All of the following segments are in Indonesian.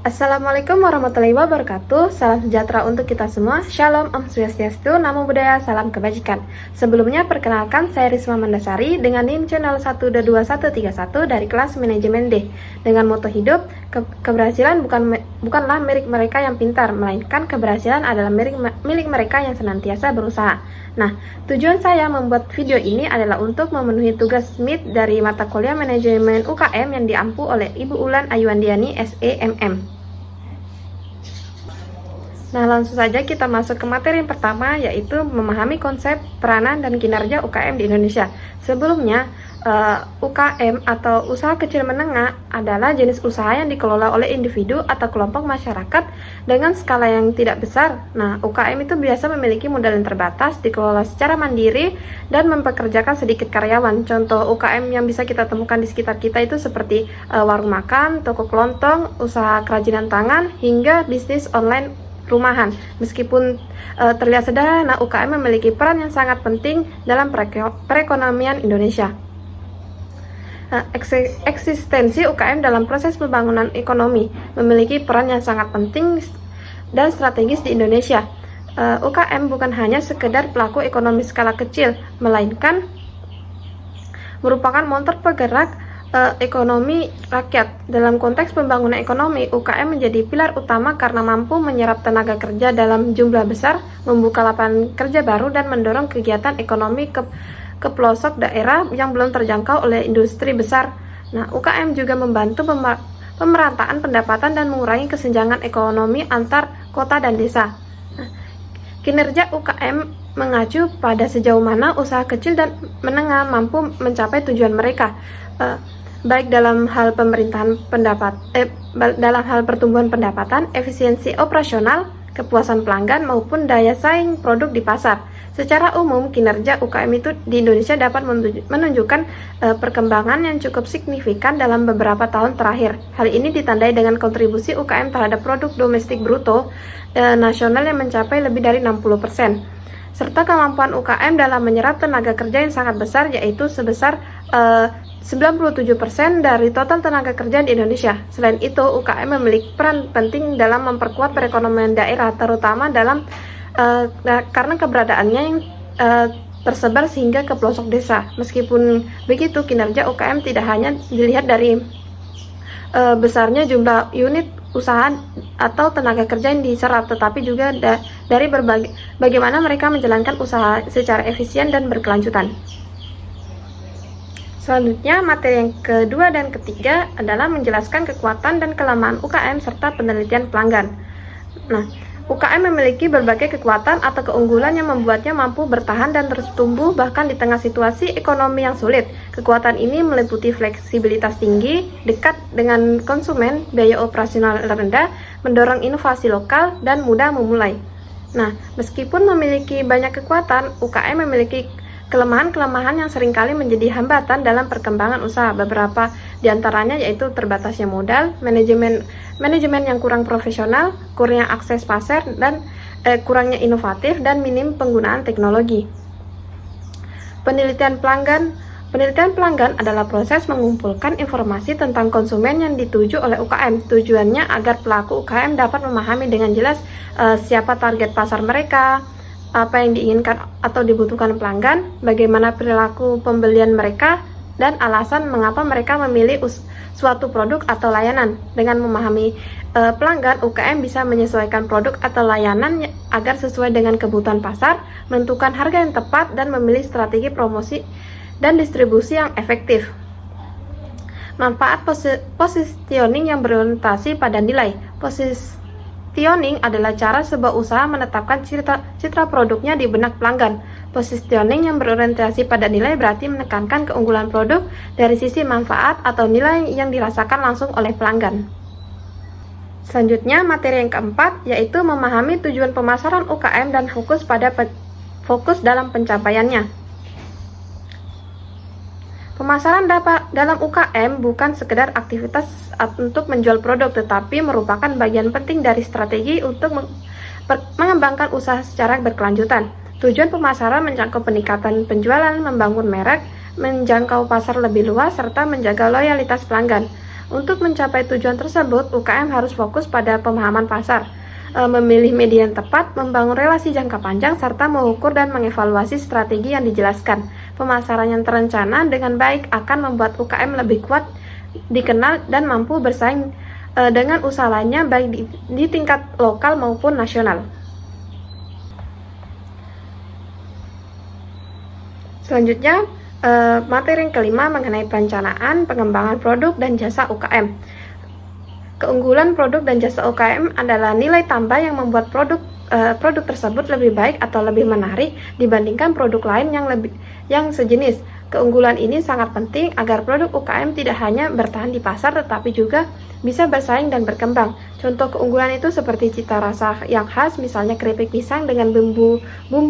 Assalamualaikum warahmatullahi wabarakatuh. Salam sejahtera untuk kita semua. Shalom, Om Swastiastu, Namo Buddhaya, Salam Kebajikan. Sebelumnya perkenalkan, saya Risma Mandasari dengan NIM channel 12131 dari kelas Manajemen D. Dengan moto hidup, keberhasilan bukanlah milik mereka yang pintar, melainkan keberhasilan adalah milik mereka yang senantiasa berusaha. Nah, tujuan saya membuat video ini adalah untuk memenuhi tugas MIT dari mata kuliah Manajemen UKM yang diampu oleh Ibu Ulan Ayuandiani SEMM. Nah, langsung saja kita masuk ke materi yang pertama, yaitu memahami konsep, peranan, dan kinerja UKM di Indonesia. Sebelumnya, UKM atau usaha kecil menengah adalah jenis usaha yang dikelola oleh individu atau kelompok masyarakat dengan skala yang tidak besar. Nah, UKM itu biasa memiliki modal yang terbatas, dikelola secara mandiri, dan mempekerjakan sedikit karyawan. Contoh UKM yang bisa kita temukan di sekitar kita itu seperti warung makan, toko kelontong, usaha kerajinan tangan, hingga bisnis online rumahan. Meskipun terlihat sederhana, UKM memiliki peran yang sangat penting dalam perekonomian Indonesia. Eksistensi UKM dalam proses pembangunan ekonomi memiliki peran yang sangat penting dan strategis di Indonesia. UKM bukan hanya sekedar pelaku ekonomi skala kecil, melainkan merupakan motor penggerak ekonomi rakyat. Dalam konteks pembangunan ekonomi, UKM menjadi pilar utama karena mampu menyerap tenaga kerja dalam jumlah besar, membuka lapangan kerja baru, dan mendorong kegiatan ekonomi ke pelosok daerah yang belum terjangkau oleh industri besar. Nah, UKM juga membantu pemerataan pendapatan dan mengurangi kesenjangan ekonomi antar kota dan desa. Nah, kinerja UKM mengacu pada sejauh mana usaha kecil dan menengah mampu mencapai tujuan mereka, baik dalam hal dalam hal pertumbuhan pendapatan, efisiensi operasional, kepuasan pelanggan, maupun daya saing produk di pasar. Secara umum, kinerja UKM itu di Indonesia dapat menunjukkan perkembangan yang cukup signifikan dalam beberapa tahun terakhir. Hal ini ditandai dengan kontribusi UKM terhadap produk domestik bruto nasional yang mencapai lebih dari 60%. Serta kemampuan UKM dalam menyerap tenaga kerja yang sangat besar, yaitu sebesar 97% dari total tenaga kerja di Indonesia. Selain itu, UKM memiliki peran penting dalam memperkuat perekonomian daerah, terutama karena keberadaannya yang tersebar sehingga ke pelosok desa. Meskipun begitu, kinerja UKM tidak hanya dilihat dari besarnya jumlah unit usaha atau tenaga kerja yang diserap, tetapi juga dari bagaimana mereka menjalankan usaha secara efisien dan berkelanjutan. Selanjutnya, materi yang kedua dan ketiga adalah menjelaskan kekuatan dan kelemahan UKM serta penelitian pelanggan. Nah, UKM memiliki berbagai kekuatan atau keunggulan yang membuatnya mampu bertahan dan terus tumbuh bahkan di tengah situasi ekonomi yang sulit. Kekuatan ini meliputi fleksibilitas tinggi, dekat dengan konsumen, biaya operasional rendah, mendorong inovasi lokal, dan mudah memulai. Nah, meskipun memiliki banyak kekuatan, UKM memiliki kelemahan-kelemahan yang seringkali menjadi hambatan dalam perkembangan usaha. Beberapa di antaranya yaitu terbatasnya modal, manajemen yang kurang profesional, kurangnya akses pasar, dan kurangnya inovatif, dan minim penggunaan teknologi. Penelitian pelanggan adalah proses mengumpulkan informasi tentang konsumen yang dituju oleh UKM. Tujuannya agar pelaku UKM dapat memahami dengan jelas siapa target pasar mereka, apa yang diinginkan atau dibutuhkan pelanggan, bagaimana perilaku pembelian mereka, dan alasan mengapa mereka memilih suatu produk atau layanan. Dengan memahami pelanggan, UKM bisa menyesuaikan produk atau layanan agar sesuai dengan kebutuhan pasar, menentukan harga yang tepat, dan memilih strategi promosi dan distribusi yang efektif. Manfaat positioning yang berorientasi pada nilai. Positioning adalah cara sebuah usaha menetapkan citra produknya di benak pelanggan. Positioning yang berorientasi pada nilai berarti menekankan keunggulan produk dari sisi manfaat atau nilai yang dirasakan langsung oleh pelanggan. Selanjutnya, materi yang keempat yaitu memahami tujuan pemasaran UKM dan fokus dalam pencapaiannya. Pemasaran dalam UKM bukan sekedar aktivitas untuk menjual produk, tetapi merupakan bagian penting dari strategi untuk mengembangkan usaha secara berkelanjutan. Tujuan pemasaran menjangkau peningkatan penjualan, membangun merek, menjangkau pasar lebih luas, serta menjaga loyalitas pelanggan. Untuk mencapai tujuan tersebut, UKM harus fokus pada pemahaman pasar, memilih media yang tepat, membangun relasi jangka panjang, serta mengukur dan mengevaluasi strategi yang dijelaskan. Pemasaran yang terencana dengan baik akan membuat UKM lebih kuat, dikenal, dan mampu bersaing dengan usaha lainnya baik di tingkat lokal maupun nasional. Selanjutnya, materi yang kelima mengenai perencanaan, pengembangan produk dan jasa UKM. Keunggulan produk dan jasa UKM adalah nilai tambah yang membuat produk tersebut lebih baik atau lebih menarik dibandingkan produk lain yang sejenis. Keunggulan ini sangat penting agar produk UKM tidak hanya bertahan di pasar tetapi juga bisa bersaing dan berkembang. Contoh keunggulan itu seperti cita rasa yang khas, misalnya keripik pisang dengan bumbu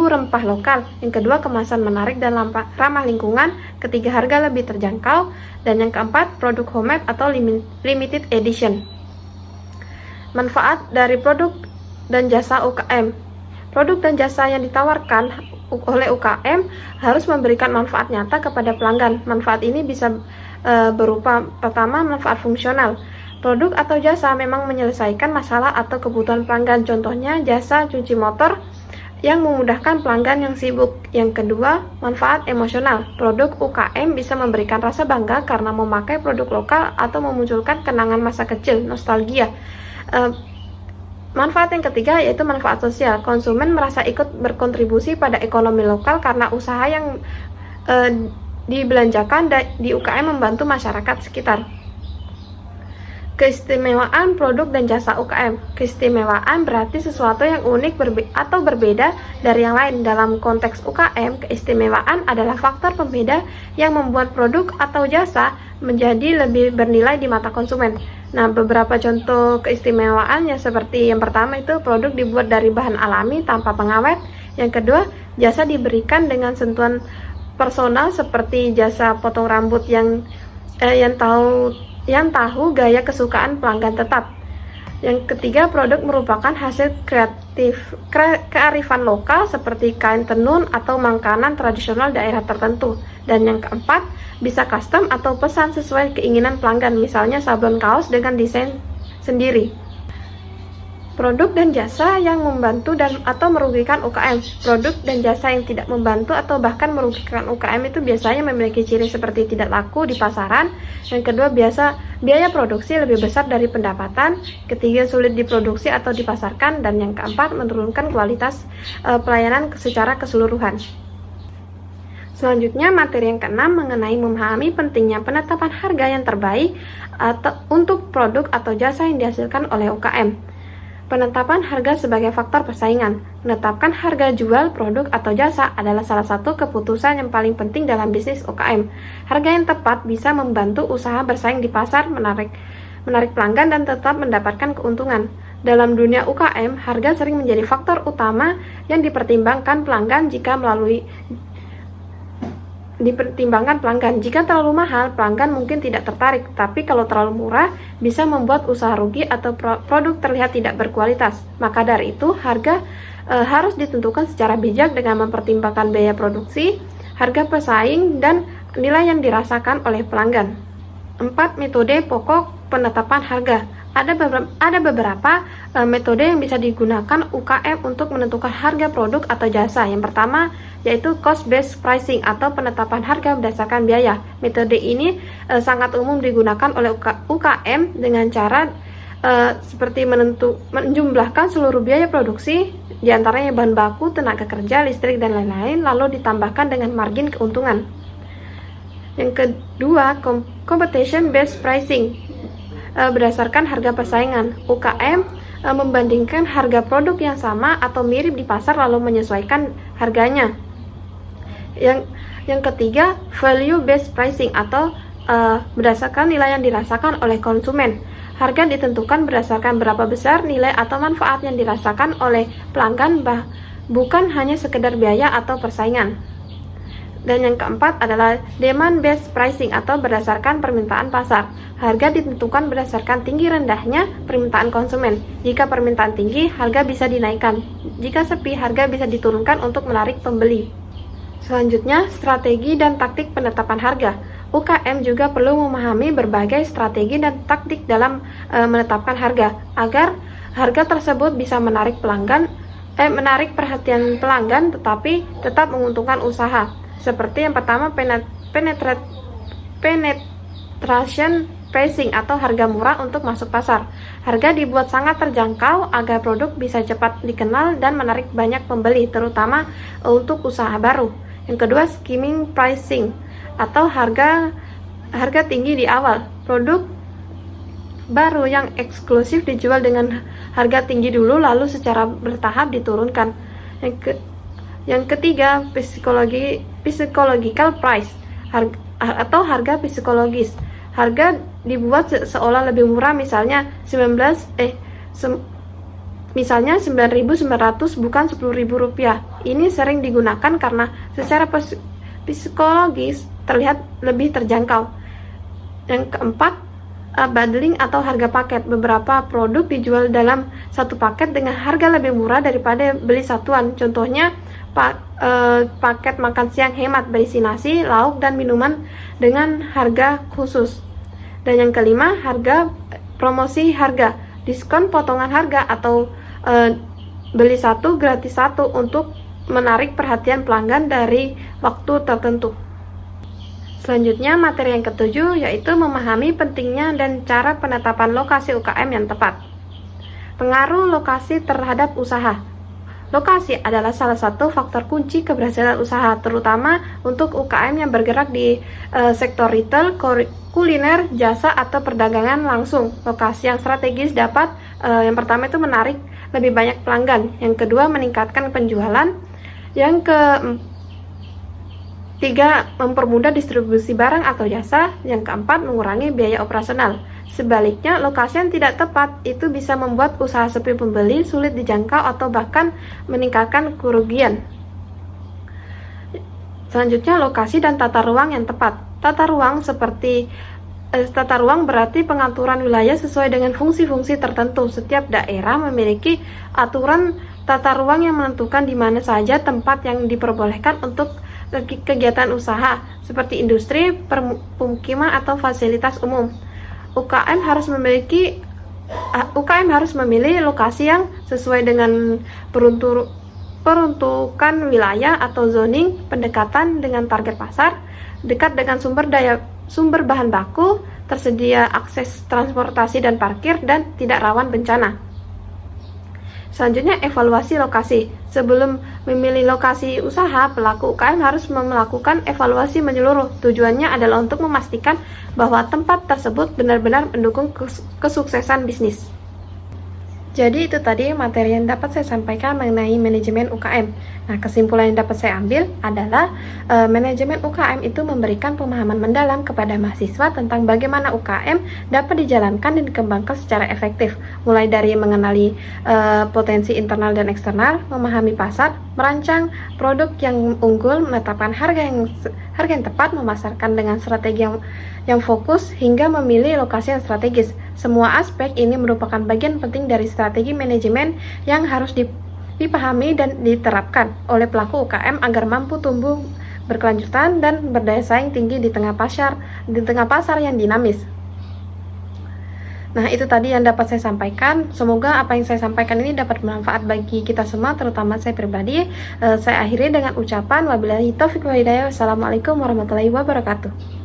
rempah lokal. Yang kedua, kemasan menarik dan ramah lingkungan. Ketiga, harga lebih terjangkau. Dan yang keempat, produk homemade atau limited edition. Manfaat dari produk dan jasa UKM. Produk dan jasa yang ditawarkan oleh UKM harus memberikan manfaat nyata kepada pelanggan. Manfaat ini bisa berupa, pertama, manfaat fungsional. Produk atau jasa memang menyelesaikan masalah atau kebutuhan pelanggan. Contohnya jasa cuci motor yang memudahkan pelanggan yang sibuk. Yang kedua, manfaat emosional. Produk UKM bisa memberikan rasa bangga karena memakai produk lokal atau memunculkan kenangan masa kecil, nostalgia. Manfaat yang ketiga yaitu manfaat sosial. Konsumen merasa ikut berkontribusi pada ekonomi lokal karena usaha yang dibelanjakan di UKM membantu masyarakat sekitar. Keistimewaan produk dan jasa UKM. Keistimewaan berarti sesuatu yang unik atau berbeda dari yang lain. Dalam konteks UKM, keistimewaan adalah faktor pembeda yang membuat produk atau jasa menjadi lebih bernilai di mata konsumen. Nah, beberapa contoh keistimewaannya seperti yang pertama itu produk dibuat dari bahan alami tanpa pengawet. Yang kedua, jasa diberikan dengan sentuhan personal seperti jasa potong rambut yang tahu gaya kesukaan pelanggan tetap. Yang ketiga, produk merupakan hasil kearifan lokal seperti kain tenun atau makanan tradisional daerah tertentu. Dan yang keempat, bisa custom atau pesan sesuai keinginan pelanggan, misalnya sablon kaos dengan desain sendiri. Produk dan jasa yang membantu atau merugikan UKM. Produk dan jasa yang tidak membantu atau bahkan merugikan UKM itu biasanya memiliki ciri seperti tidak laku di pasaran. Yang kedua, biaya produksi lebih besar dari pendapatan. Ketiga, sulit diproduksi atau dipasarkan. Dan yang keempat, menurunkan kualitas pelayanan secara keseluruhan. Selanjutnya, materi yang keenam mengenai memahami pentingnya penetapan harga yang terbaik untuk produk atau jasa yang dihasilkan oleh UKM. Penetapan harga sebagai faktor persaingan. Menetapkan harga jual produk atau jasa adalah salah satu keputusan yang paling penting dalam bisnis UKM. Harga yang tepat bisa membantu usaha bersaing di pasar, menarik pelanggan, dan tetap mendapatkan keuntungan. Dalam dunia UKM, harga sering menjadi faktor utama yang dipertimbangkan pelanggan. Jika terlalu mahal, pelanggan mungkin tidak tertarik, tapi kalau terlalu murah, bisa membuat usaha rugi atau produk terlihat tidak berkualitas. Maka dari itu, harga harus ditentukan secara bijak dengan mempertimbangkan biaya produksi, harga pesaing, dan nilai yang dirasakan oleh pelanggan. 4. Metode pokok penetapan harga. Ada beberapa metode yang bisa digunakan UKM untuk menentukan harga produk atau jasa. Yang pertama yaitu cost-based pricing atau penetapan harga berdasarkan biaya. Metode ini sangat umum digunakan oleh UKM dengan cara seperti menjumlahkan seluruh biaya produksi, diantaranya bahan baku, tenaga kerja, listrik, dan lain-lain, lalu ditambahkan dengan margin keuntungan. Yang kedua, competition-based pricing. Berdasarkan harga persaingan, UKM membandingkan harga produk yang sama atau mirip di pasar lalu menyesuaikan harganya. Yang ketiga, value-based pricing atau berdasarkan nilai yang dirasakan oleh konsumen. Harga ditentukan berdasarkan berapa besar nilai atau manfaat yang dirasakan oleh pelanggan, bukan hanya sekedar biaya atau persaingan. Dan yang keempat adalah demand-based pricing atau berdasarkan permintaan pasar. Harga ditentukan berdasarkan tinggi rendahnya permintaan konsumen. Jika permintaan tinggi, harga bisa dinaikkan. Jika sepi, harga bisa diturunkan untuk menarik pembeli. Selanjutnya, strategi dan taktik penetapan harga. UKM juga perlu memahami berbagai strategi dan taktik dalam menetapkan harga agar harga tersebut bisa menarik perhatian pelanggan tetapi tetap menguntungkan usaha. Seperti yang pertama, penetration pricing atau harga murah untuk masuk pasar. Harga dibuat sangat terjangkau agar produk bisa cepat dikenal dan menarik banyak pembeli, terutama untuk usaha baru. Yang kedua, skimming pricing atau harga tinggi di awal. Produk baru yang eksklusif dijual dengan harga tinggi dulu lalu secara bertahap diturunkan. Yang ketiga, psychological price atau harga psikologis. Harga dibuat seolah lebih murah, misalnya 9.900 bukan 10.000 rupiah. Ini sering digunakan karena secara psikologis terlihat lebih terjangkau. Yang keempat, bundling atau harga paket. Beberapa produk dijual dalam satu paket dengan harga lebih murah daripada beli satuan. Contohnya paket makan siang hemat berisi nasi, lauk, dan minuman dengan harga khusus. Dan yang kelima, promosi harga, diskon potongan harga atau beli satu gratis satu untuk menarik perhatian pelanggan dari waktu tertentu. Selanjutnya, materi yang ketujuh yaitu memahami pentingnya dan cara penetapan lokasi UKM yang tepat. Pengaruh lokasi terhadap usaha. Lokasi adalah salah satu faktor kunci keberhasilan usaha, terutama untuk UKM yang bergerak di sektor retail, kuliner, jasa, atau perdagangan langsung. Lokasi yang strategis dapat yang pertama itu menarik lebih banyak pelanggan, yang kedua meningkatkan penjualan, yang ketiga mempermudah distribusi barang atau jasa, yang keempat mengurangi biaya operasional. Sebaliknya, lokasi yang tidak tepat itu bisa membuat usaha sepi pembeli, sulit dijangkau, atau bahkan meningkatkan kerugian. Selanjutnya, lokasi dan tata ruang yang tepat. Tata ruang berarti pengaturan wilayah sesuai dengan fungsi-fungsi tertentu. Setiap daerah memiliki aturan tata ruang yang menentukan di mana saja tempat yang diperbolehkan untuk kegiatan usaha, seperti industri, permukiman, atau fasilitas umum. UKM harus memilih lokasi yang sesuai dengan peruntukan wilayah atau zoning, pendekatan dengan target pasar, dekat dengan sumber bahan baku, tersedia akses transportasi dan parkir, dan tidak rawan bencana. Selanjutnya, evaluasi lokasi. Sebelum memilih lokasi usaha, pelaku UKM harus melakukan evaluasi menyeluruh. Tujuannya adalah untuk memastikan bahwa tempat tersebut benar-benar mendukung kesuksesan bisnis. Jadi itu tadi materi yang dapat saya sampaikan mengenai manajemen UKM. Nah, kesimpulan yang dapat saya ambil adalah manajemen UKM itu memberikan pemahaman mendalam kepada mahasiswa tentang bagaimana UKM dapat dijalankan dan dikembangkan secara efektif, mulai dari mengenali potensi internal dan eksternal, memahami pasar, merancang produk yang unggul, menetapkan harga yang tepat, memasarkan dengan strategi yang fokus, hingga memilih lokasi yang strategis. Semua aspek ini merupakan bagian penting dari strategi manajemen yang harus dipahami dan diterapkan oleh pelaku UKM agar mampu tumbuh berkelanjutan dan berdaya saing tinggi di tengah pasar yang dinamis. Nah, itu tadi yang dapat saya sampaikan. Semoga apa yang saya sampaikan ini dapat bermanfaat bagi kita semua, terutama saya pribadi. Saya akhiri dengan ucapan wabillahi taufiq wal hidayah. Wassalamualaikum warahmatullahi wabarakatuh.